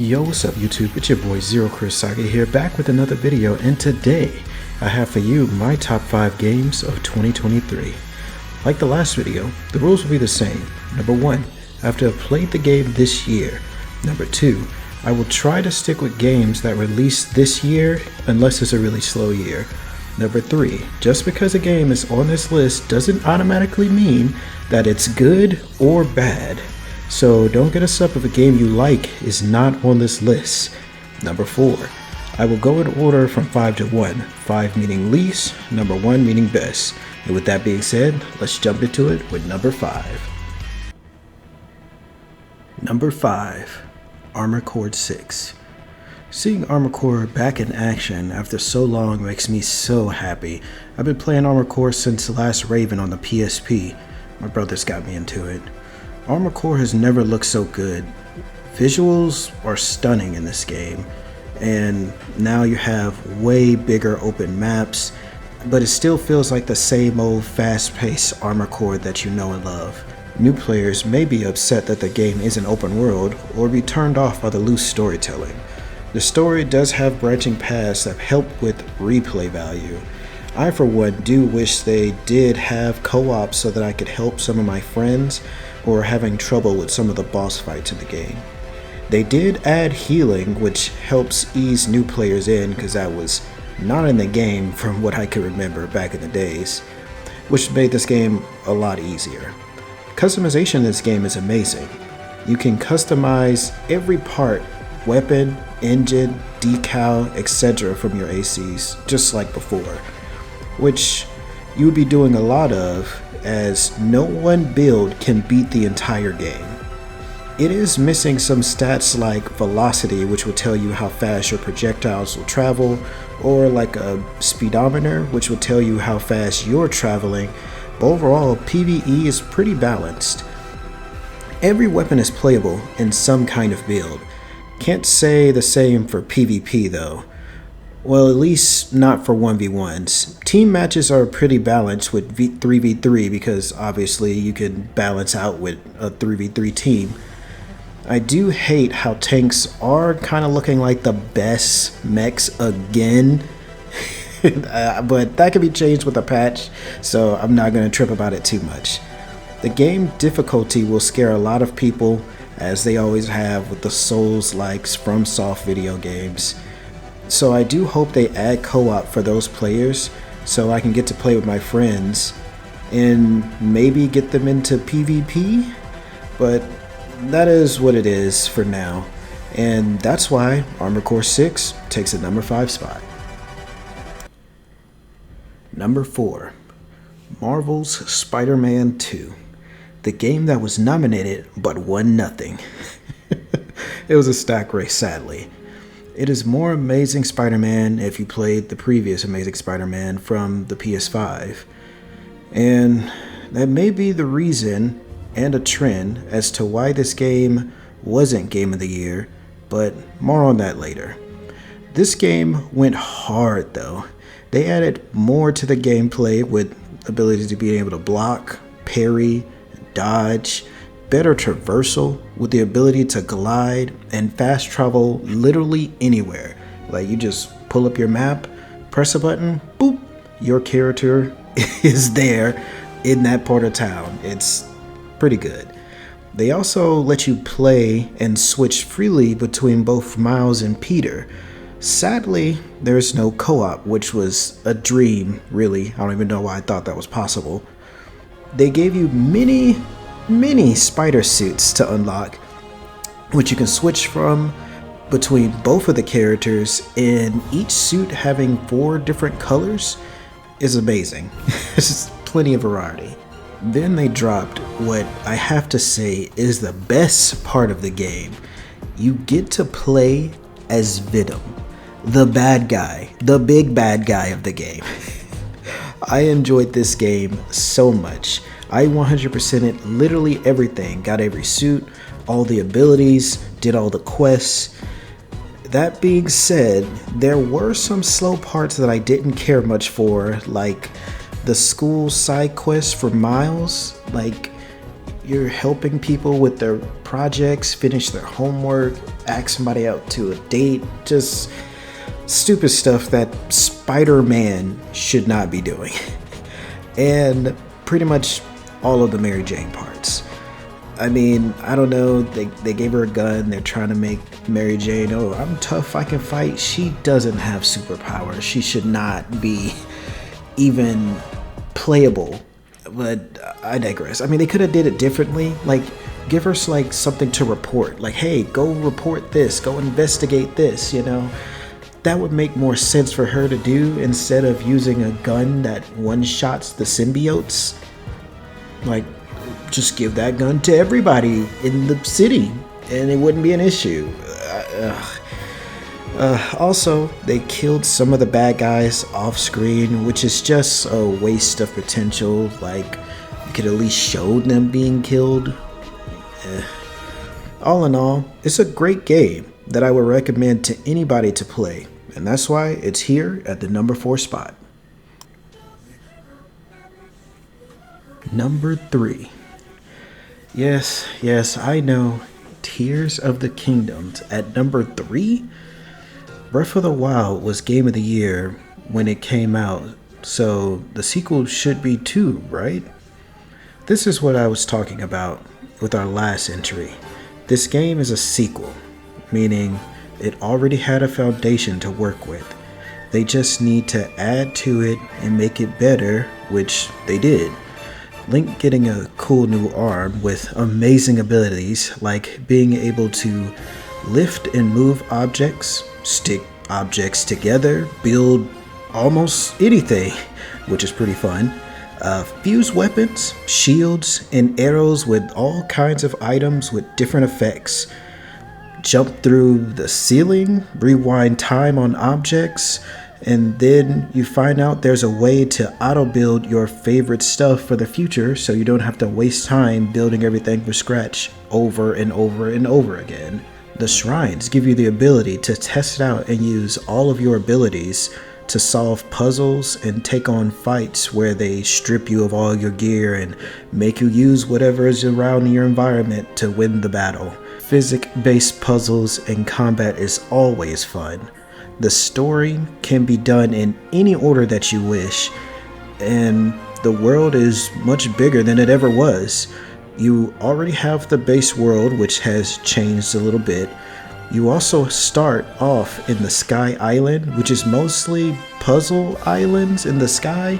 Yo, what's up YouTube? It's your boy Kurasagi here, back with another video, and today I have for you my top 5 games of 2023. Like the last video, the rules will be the same. Number 1, I have to have played the game this year. Number 2, I will try to stick with games that released this year unless it's a really slow year. Number 3, just because a game is on this list doesn't automatically mean that it's good or bad. So don't get us up if a game you like is not on this list. Number 4, I will go in order from 5 to 1, 5 meaning least, number 1 meaning best. And with that being said, let's jump into it with number 5. Number 5, Armored Core 6. Seeing Armored Core back in action after so long makes me so happy. I've been playing Armored Core since Last Raven on the PSP. My brothers got me into it. Armored Core has never looked so good. Visuals are stunning in this game, and now you have way bigger open maps, but it still feels like the same old fast-paced Armored Core that you know and love. New players may be upset that the game isn't open world or be turned off by the loose storytelling. The story does have branching paths that help with replay value. I for one do wish they did have co-op so that I could help some of my friends who are having trouble with some of the boss fights in the game. They did add healing, which helps ease new players in because that was not in the game from what I can remember back in the days, which made this game a lot easier. Customization in this game is amazing. You can customize every part, weapon, engine, decal, etc. from your ACs, just like before, which you would be doing a lot of, as no one build can beat the entire game. It is missing some stats like velocity, which will tell you how fast your projectiles will travel, or like a speedometer, which will tell you how fast you're traveling. But overall, PvE is pretty balanced. Every weapon is playable in some kind of build. Can't say the same for PvP though. Well, at least not for 1v1s. Team matches are pretty balanced with 3v3 because obviously you can balance out with a 3v3 team. I do hate how tanks are kind of looking like the best mechs again. But that can be changed with a patch, so I'm not going to trip about it too much. The game difficulty will scare a lot of people, as they always have with the Souls-likes from soft video games. So I do hope they add co-op for those players so I can get to play with my friends and maybe get them into PvP, but that is what it is for now, and that's why Armored Core 6 takes a number 5 spot. Number 4, Marvel's Spider-Man 2, the game that was nominated but won nothing. It was a stack race, sadly. It is more Amazing Spider-Man if you played the previous Amazing Spider-Man from the PS5. And that may be the reason and a trend as to why this game wasn't Game of the Year, but more on that later. This game went hard though. They added more to the gameplay with ability to be able to block, parry, dodge, better traversal with the ability to glide and fast travel literally anywhere. Like you just pull up your map, press a button, boop, your character is there in that part of town. It's pretty good. They also let you play and switch freely between both Miles and Peter. Sadly, there's no co-op, which was a dream, really. I don't even know why I thought that was possible. They gave you many spider suits to unlock, which you can switch from between both of the characters, and each suit having 4 different colors is amazing. There's plenty of variety. Then they dropped what I have to say is the best part of the game. You get to play as Venom, the bad guy, the big bad guy of the game. I enjoyed this game so much. I 100%ed literally everything, got every suit, all the abilities, did all the quests. That being said, there were some slow parts that I didn't care much for, like the school side quest for Miles. Like, you're helping people with their projects, finish their homework, ask somebody out to a date, just stupid stuff that Spider-Man should not be doing. And pretty much all of the Mary Jane parts. I mean, I don't know, they gave her a gun, they're trying to make Mary Jane, oh, I'm tough, I can fight. She doesn't have superpowers. She should not be even playable. But I digress. I mean, they could have did it differently. Like, give her like something to report. Like, hey, go report this, go investigate this, you know? That would make more sense for her to do instead of using a gun that one-shots the symbiotes. Like, just give that gun to everybody in the city and it wouldn't be an issue. Also, they killed some of the bad guys off screen, which is just a waste of potential. Like, you could at least show them being killed. All in all, it's a great game that I would recommend to anybody to play, and that's why it's here at the number 4 spot. Number 3. Yes, I know. Tears of the Kingdoms at number 3? Breath of the Wild was Game of the Year when it came out, so the sequel should be too, right? This is what I was talking about with our last entry. This game is a sequel, meaning it already had a foundation to work with. They just need to add to it and make it better, which they did. Link getting a cool new arm with amazing abilities like being able to lift and move objects, stick objects together, build almost anything, which is pretty fun. Fuse weapons, shields, and arrows with all kinds of items with different effects. Jump through the ceiling, rewind time on objects, and then you find out there's a way to auto-build your favorite stuff for the future so you don't have to waste time building everything from scratch over and over and over again. The shrines give you the ability to test out and use all of your abilities to solve puzzles and take on fights where they strip you of all your gear and make you use whatever is around your environment to win the battle. Physics-based puzzles and combat is always fun. The story can be done in any order that you wish, and the world is much bigger than it ever was. You already have the base world, which has changed a little bit. You also start off in the Sky Island, which is mostly puzzle islands in the sky.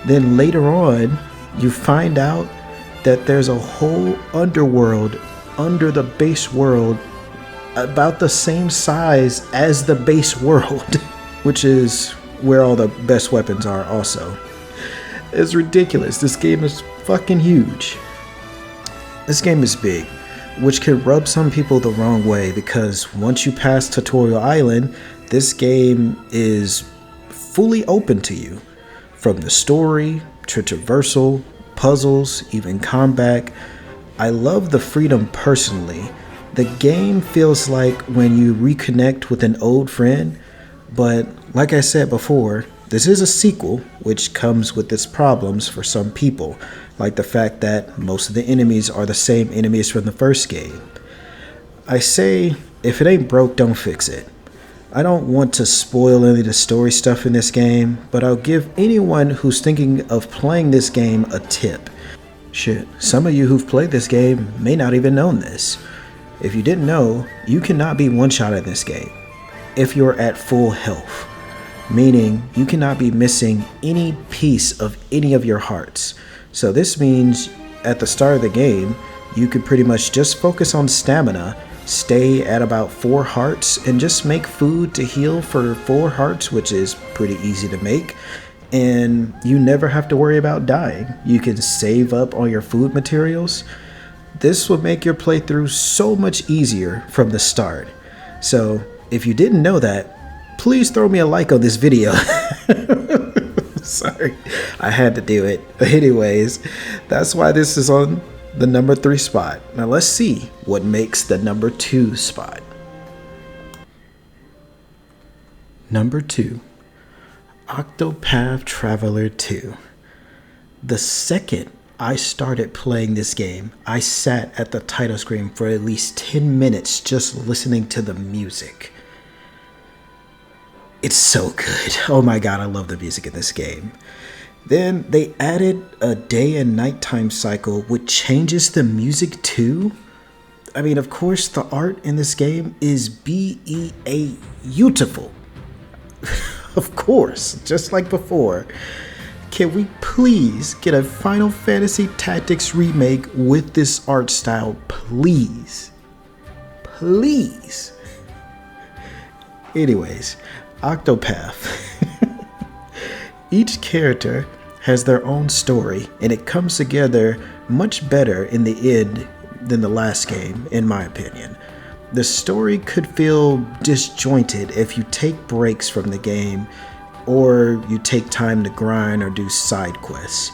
Then later on, you find out that there's a whole underworld under the base world about the same size as the base world, which is where all the best weapons are also. It's ridiculous. This game is fucking huge. This game is big, which could rub some people the wrong way because once you pass Tutorial Island, this game is fully open to you. From the story to traversal, puzzles, even combat. I love the freedom personally. The game feels like when you reconnect with an old friend, but like I said before, this is a sequel, which comes with its problems for some people, like the fact that most of the enemies are the same enemies from the first game. I say, if it ain't broke, don't fix it. I don't want to spoil any of the story stuff in this game, but I'll give anyone who's thinking of playing this game a tip. Shit, some of you who've played this game may not even know this. If you didn't know, you cannot be one-shot in this game if you're at full health, meaning you cannot be missing any piece of any of your hearts. So this means at the start of the game, you could pretty much just focus on stamina, stay at about 4 hearts, and just make food to heal for 4 hearts, which is pretty easy to make. And you never have to worry about dying. You can save up all your food materials. This will make your playthrough so much easier from the start. So if you didn't know that, please throw me a like on this video. Sorry, I had to do it. Anyways, that's why this is on the number 3 spot. Now let's see what makes the number 2 spot. Number 2, Octopath Traveler 2. The second I started playing this game, I sat at the title screen for at least 10 minutes just listening to the music. It's so good. Oh my god, I love the music in this game. Then they added a day and nighttime cycle, which changes the music too. I mean, of course, the art in this game is beautiful. Of course, just like before. Can we please get a Final Fantasy Tactics remake with this art style, please? Please. Anyways, Octopath. Each character has their own story, and it comes together much better in the end than the last game, in my opinion. The story could feel disjointed if you take breaks from the game or you take time to grind or do side quests.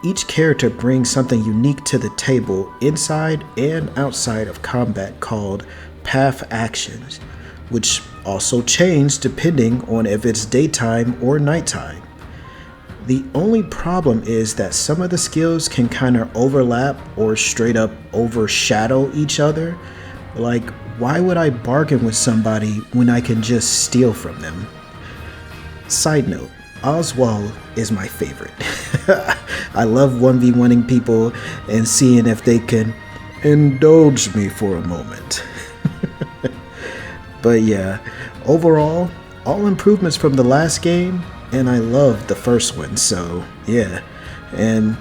Each character brings something unique to the table inside and outside of combat called path actions, which also change depending on if it's daytime or nighttime. The only problem is that some of the skills can kind of overlap or straight up overshadow each other. Like, why would I bargain with somebody when I can just steal from them? Side note, Oswald is my favorite. I love 1v1ing people and seeing if they can indulge me for a moment. But yeah, overall, all improvements from the last game, and I loved the first one, so yeah. And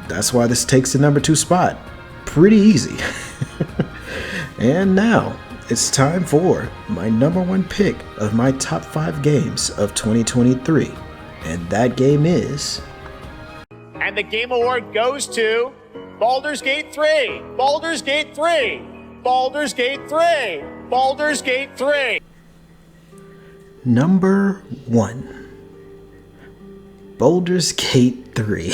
that's why this takes the number 2 spot. Pretty easy. And now, it's time for my number 1 pick of my top 5 games of 2023. And that game is... And the Game Award goes to Baldur's Gate 3, Baldur's Gate 3, Baldur's Gate 3, Baldur's Gate 3. Number 1. Baldur's Gate 3.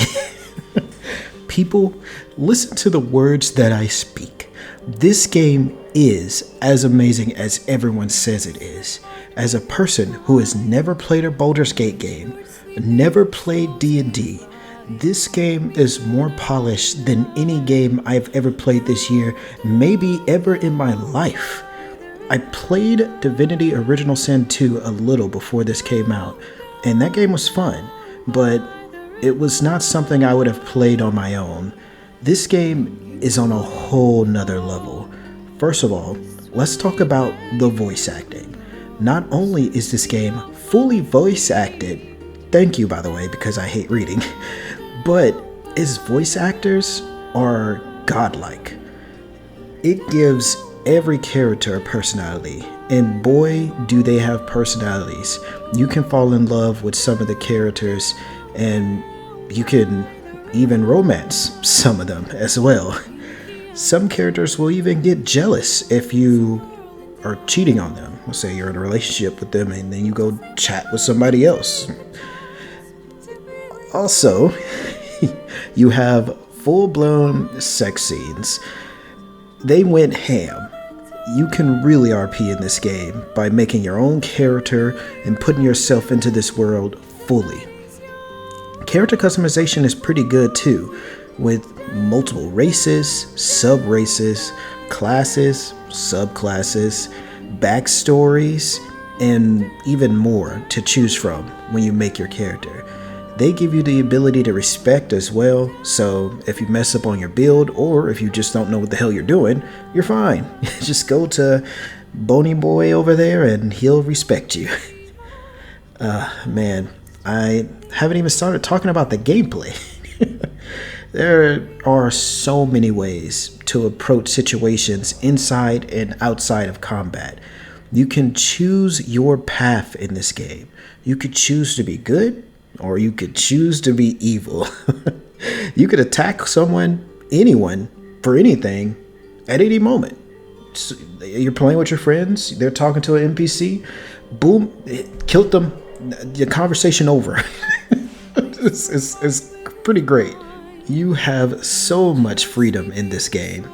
People, listen to the words that I speak. This game is as amazing as everyone says it is. As a person who has never played a Baldur's Gate game, never played D&D, this game is more polished than any game I've ever played this year, maybe ever in my life. I played Divinity Original Sin 2 a little before this came out, and that game was fun, but it was not something I would have played on my own. This game is on a whole nother level. First of all, let's talk about the voice acting. Not only is this game fully voice acted, thank you by the way, because I hate reading, but its voice actors are godlike. It gives every character a personality, and boy do they have personalities. You can fall in love with some of the characters, and you can even romance some of them as well. Some characters will even get jealous if you are cheating on them. Let's say you're in a relationship with them and then you go chat with somebody else. Also, you have full-blown sex scenes. They went ham. You can really RP in this game by making your own character and putting yourself into this world fully. Character customization is pretty good too, with multiple races, sub-races, classes, subclasses, backstories, and even more to choose from when you make your character. They give you the ability to respect as well, so if you mess up on your build or if you just don't know what the hell you're doing, you're fine. Just go to Bony Boy over there and he'll respect you. Man, I haven't even started talking about the gameplay. There are so many ways to approach situations inside and outside of combat. You can choose your path in this game. You could choose to be good, or you could choose to be evil. You could attack someone, anyone, for anything, at any moment. So you're playing with your friends, they're talking to an NPC, boom, killed them, the conversation over. It's pretty great. You have so much freedom in this game.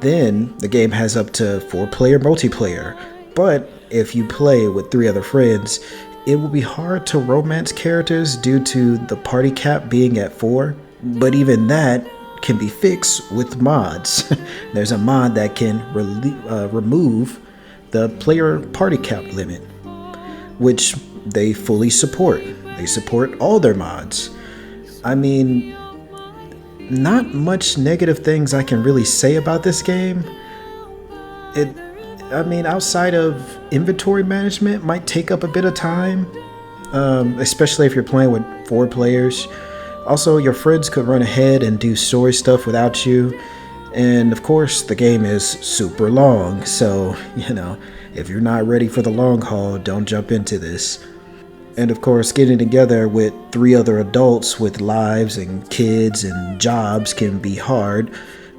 Then the game has up to 4-player multiplayer, but if you play with 3 other friends, it will be hard to romance characters due to the party cap being at 4. But even that can be fixed with mods. There's a mod that can remove the player party count limit, which they fully support. They support all their mods. I mean, not much negative things I can really say about this game. Outside of inventory management might take up a bit of time, especially if you're playing with 4 players. Also, your friends could run ahead and do story stuff without you. And of course, the game is super long, so, if you're not ready for the long haul, don't jump into this. And of course, getting together with 3 other adults with lives and kids and jobs can be hard,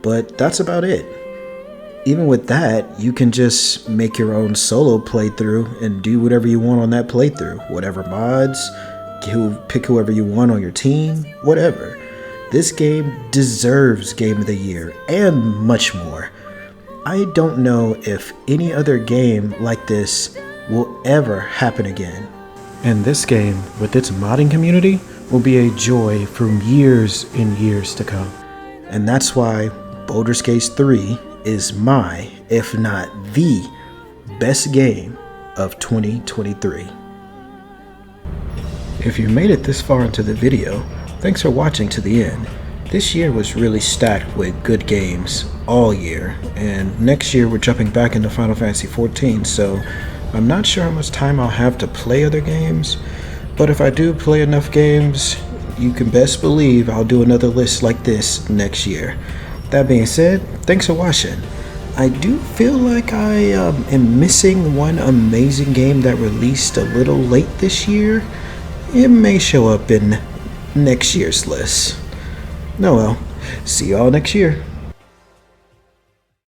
but that's about it. Even with that, you can just make your own solo playthrough and do whatever you want on that playthrough. Whatever mods, pick whoever you want on your team, whatever. This game deserves Game of the Year and much more. I don't know if any other game like this will ever happen again. And this game, with its modding community, will be a joy for years and years to come. And that's why Baldur's Gate 3 is my, if not the, best game of 2023. If you made it this far into the video, thanks for watching to the end. This year was really stacked with good games all year, and next year we're jumping back into Final Fantasy XIV, so I'm not sure how much time I'll have to play other games, but if I do play enough games, you can best believe I'll do another list like this next year. That being said, thanks for watching. I do feel like I am missing one amazing game that released a little late this year. It may show up in next year's list. Oh well, see y'all next year.